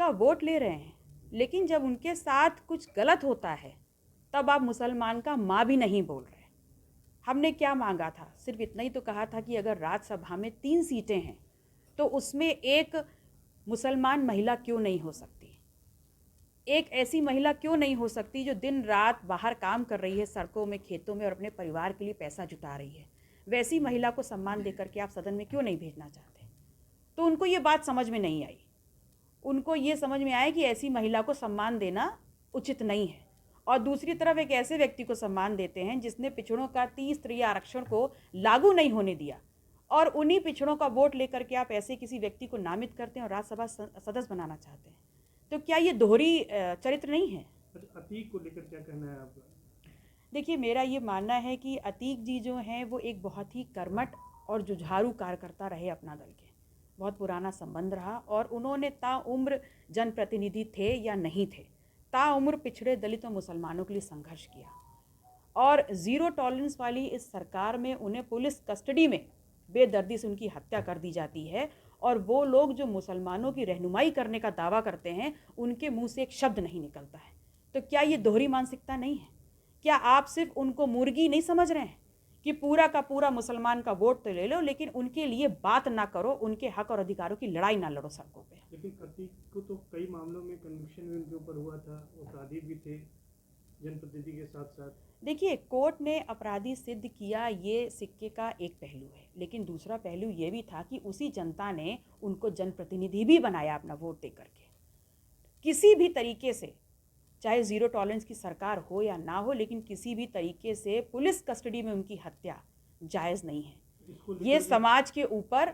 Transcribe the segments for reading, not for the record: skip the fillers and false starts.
उनका वोट ले रहे हैं, लेकिन जब उनके साथ कुछ गलत होता है तब आप मुसलमान का माँ भी नहीं बोल रहे। हमने क्या मांगा था? सिर्फ इतना ही तो कहा था कि अगर राज्यसभा में 3 सीटें हैं तो उसमें एक मुसलमान महिला क्यों नहीं हो सकती? एक ऐसी महिला क्यों नहीं हो सकती जो दिन रात बाहर काम कर रही है, सड़कों में, खेतों में, और अपने परिवार के लिए पैसा जुटा रही है? वैसी महिला को सम्मान देकर के आप सदन में क्यों नहीं भेजना चाहते? तो उनको ये बात समझ में नहीं आई। उनको ये समझ में आया कि ऐसी महिला को सम्मान देना उचित नहीं है, और दूसरी तरफ एक ऐसे व्यक्ति को सम्मान देते हैं जिसने पिछड़ों का 30 आरक्षण को लागू नहीं होने दिया, और उन्हीं पिछड़ों का वोट लेकर के आप ऐसे किसी व्यक्ति को नामित करते हैं और राज्यसभा सदस्य बनाना चाहते हैं। तो क्या ये दोहरी चरित्र नहीं है? अतीक को लेकर क्या कहना है आपका? देखिए, मेरा ये मानना है कि अतीक जी जो हैं वो एक बहुत ही कर्मठ और जुझारू कार्यकर्ता रहे अपना दल के। बहुत पुराना संबंध रहा, और उन्होंने ताउम्र जनप्रतिनिधि थे या नहीं थे, ताउम्र पिछड़े दलित और मुसलमानों के लिए संघर्ष किया। और ज़ीरो टॉलरेंस वाली इस सरकार में उन्हें पुलिस कस्टडी में बेदर्दी से उनकी हत्या कर दी जाती है, और वो लोग जो मुसलमानों की रहनुमाई करने का दावा करते हैं उनके मुंह से एक शब्द नहीं निकलता है। तो क्या ये दोहरी मानसिकता नहीं है? क्या आप सिर्फ उनको मुर्गी नहीं समझ रहे हैं कि पूरा का पूरा मुसलमान का वोट तो ले लो, लेकिन उनके लिए बात ना करो, उनके हक और अधिकारों की लड़ाई ना लड़ो सड़कों पे? लेकिन अतीक को तो कई मामलों में कन्विक्शन भी उनके ऊपर हुआ था, अपराधी भी थे जनप्रतिनिधि के साथ साथ। देखिए, कोर्ट ने अपराधी सिद्ध किया, ये सिक्के का एक पहलू है, लेकिन दूसरा पहलू ये भी था कि उसी जनता ने उनको जनप्रतिनिधि भी बनाया अपना वोट दे करके। किसी भी तरीके से, चाहे ज़ीरो टॉलरेंस की सरकार हो या ना हो, लेकिन किसी भी तरीके से पुलिस कस्टडी में उनकी हत्या जायज़ नहीं है। ये समाज के ऊपर,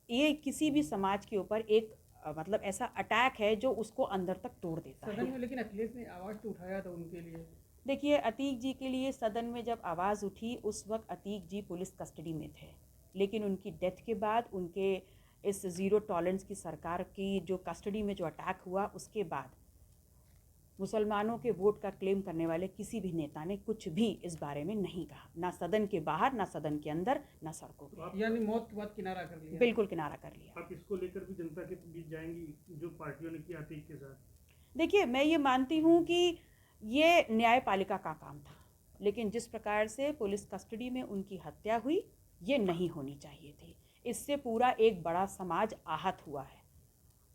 ये किसी भी समाज के ऊपर एक मतलब ऐसा अटैक है जो उसको अंदर तक तोड़ देता है। सदन में लेकिन अखिलेश ने आवाज़ तो उठाया था उनके लिए। देखिए, अतीक जी के लिए सदन में जब आवाज़ उठी उस वक्त अतीक जी पुलिस कस्टडी में थे, लेकिन उनकी डेथ के बाद, उनके इस ज़ीरो टॉलरेंस की सरकार की जो कस्टडी में जो अटैक हुआ, उसके बाद मुसलमानों के वोट का क्लेम करने वाले किसी भी नेता ने कुछ भी इस बारे में नहीं कहा, ना सदन के बाहर, ना सदन के अंदर, ना सड़कों पर। यानी मौत के बाद किनारा कर लिया? बिल्कुल किनारा कर लिया। आप इसको लेकर भी जनता के बीच जाएंगी जो पार्टियों ने किया अतीक के साथ? देखिए, मैं ये मानती हूँ कि ये न्यायपालिका का काम था, लेकिन जिस प्रकार से पुलिस कस्टडी में उनकी हत्या हुई, ये नहीं होनी चाहिए थी। इससे पूरा एक बड़ा समाज आहत हुआ है,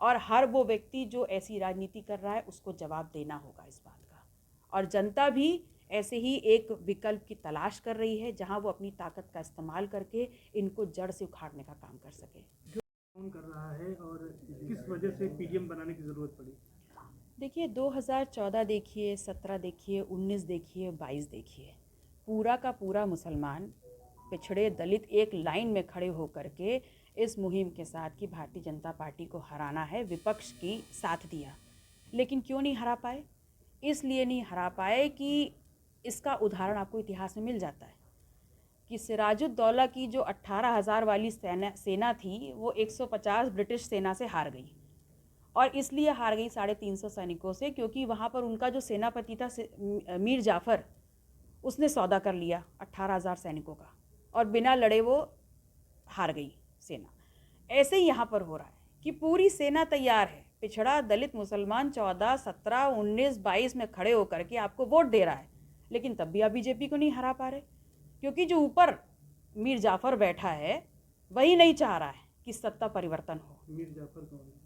और हर वो व्यक्ति जो ऐसी राजनीति कर रहा है उसको जवाब देना होगा इस बात का। और जनता भी ऐसे ही एक विकल्प की तलाश कर रही है जहां वो अपनी ताकत का इस्तेमाल करके इनको जड़ से उखाड़ने का काम कर सके। कौन कर रहा है और किस वजह से पीडीएम बनाने की ज़रूरत पड़ी? देखिए, 2014 देखिए, 17 देखिए, 19 देखिए, 22 देखिए, पूरा का पूरा मुसलमान, पिछड़े दलित एक लाइन में खड़े होकर के इस मुहिम के साथ कि भारतीय जनता पार्टी को हराना है, विपक्ष की साथ दिया। लेकिन क्यों नहीं हरा पाए? इसलिए नहीं हरा पाए कि इसका उदाहरण आपको इतिहास में मिल जाता है कि सिराजुद्दौला की जो 18,000 वाली सेना थी, वो 150 ब्रिटिश सेना से हार गई। और इसलिए हार गई 350 सैनिकों से, क्योंकि वहाँ पर उनका जो सेनापति था मीर जाफ़र, उसने सौदा कर लिया 18,000 सैनिकों का, और बिना लड़े वो हार गई सेना। ऐसे ही यहाँ पर हो रहा है कि पूरी सेना तैयार है, पिछड़ा दलित मुसलमान 14, 17, 19, 22 में खड़े होकर के आपको वोट दे रहा है, लेकिन तब भी आप बीजेपी को नहीं हरा पा रहे, क्योंकि जो ऊपर मीर जाफ़र बैठा है वही नहीं चाह रहा है कि सत्ता परिवर्तन हो। मीर जाफ़र कौन है?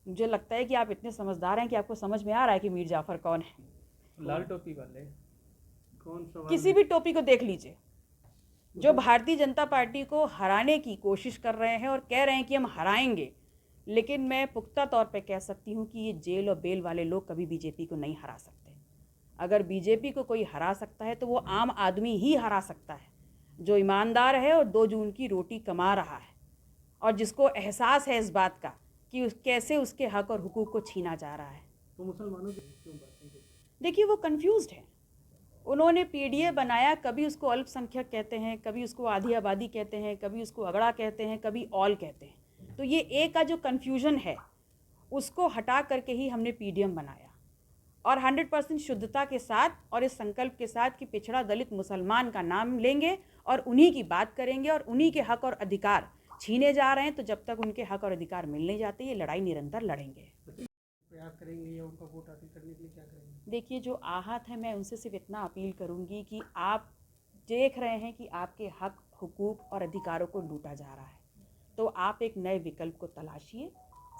मुझे लगता है कि आप इतने समझदार हैं कि आपको समझ में आ रहा है कि मीर जाफ़र कौन है। लाल टोपी वाले? कौन? सवाल किसी भी टोपी को देख लीजिए, जो भारतीय जनता पार्टी को हराने की कोशिश कर रहे हैं और कह रहे हैं कि हम हराएंगे, लेकिन मैं पुख्ता तौर पे कह सकती हूँ कि ये जेल और बेल वाले लोग कभी बीजेपी को नहीं हरा सकते। अगर बीजेपी को कोई हरा सकता है तो वो आम आदमी ही हरा सकता है, जो ईमानदार है और 2 जून की रोटी कमा रहा है, और जिसको एहसास है इस बात का कि कैसे उसके हक और हुकूक को छीना जा रहा है। तो मुसलमानों की क्यों बातें करते? देखिए, वो कंफ्यूज्ड है। उन्होंने पीडीए बनाया, कभी उसको अल्पसंख्यक कहते हैं, कभी उसको आधी आबादी कहते हैं, कभी उसको अगड़ा कहते हैं, कभी ऑल कहते हैं। तो ये ए का जो कन्फ्यूजन है उसको हटा करके ही हमने पीडीएम बनाया, और 100% शुद्धता के साथ और इस संकल्प के साथ कि पिछड़ा दलित मुसलमान का नाम लेंगे और उन्हीं की बात करेंगे और उन्हीं के हक और अधिकार छीने जा रहे हैं, तो जब तक उनके हक और अधिकार मिल नहीं जाते ये लड़ाई निरंतर लड़ेंगे। प्रयास करेंगे या उनका वोट हासिल करने के लिए क्या करेंगे? देखिए, जो आहत हैं मैं उनसे सिर्फ इतना अपील करूंगी कि आप देख रहे हैं कि आपके हक, हुकूक और अधिकारों को लूटा जा रहा है, तो आप एक नए विकल्प को तलाशिए।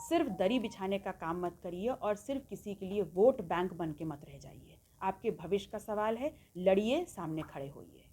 सिर्फ दरी बिछाने का काम मत करिए और सिर्फ किसी के लिए वोट बैंक बन के मत रह जाइए। आपके भविष्य का सवाल है, लड़िए, सामने खड़े होइए।